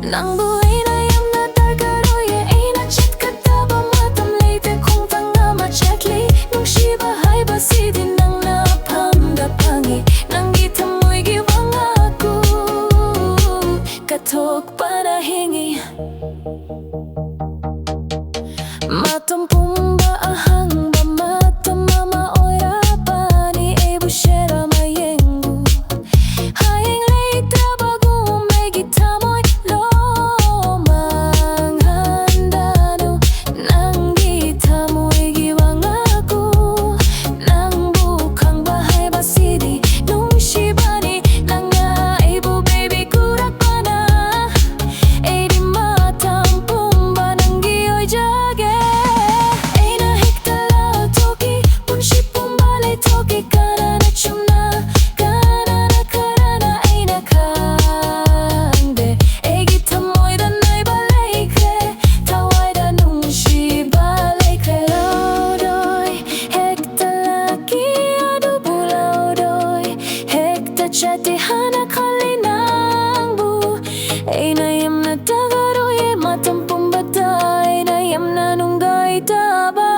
Nang buhay na yamna dargaroye ina chit kataba matam leite kung tanga machekli nung shiba hai basidi nang napam dapangi nang gitamoy giwang aku katok panahingi matam pumba ahang ba matam mama oira pani ebu shera mayengu hayeng leite bago may gitamoy lo manghandano nang gitamoy giwang ako nang bukang bahay basidi nung shibani nang ebu baby kurak pa na di matam pumba nang giyoy jage toki kana na chumna kana na karana ay nakande egi tamoy da nay balay kre taway da nung shi balay kre laudoy hekta laki adu bulaudoy hekta chati hana kalinang bu ay nayam na tagaroy matam pumbata ay nayam na nung gay taba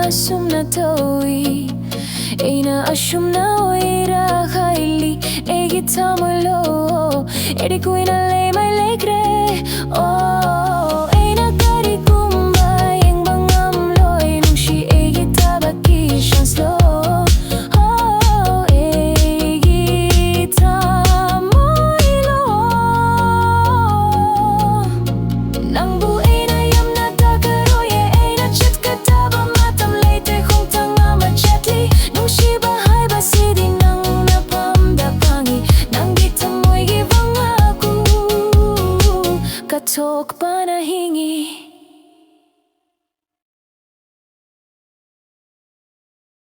asum na toy ina asum na oira khaili egi tamulo edi kuina le mai lekre oh ina kari kumba yang bangam loy nushi egi tabaki shanslo oh egi tamulo nang bu ina yam na takaroye ina chit kataba katok panahingi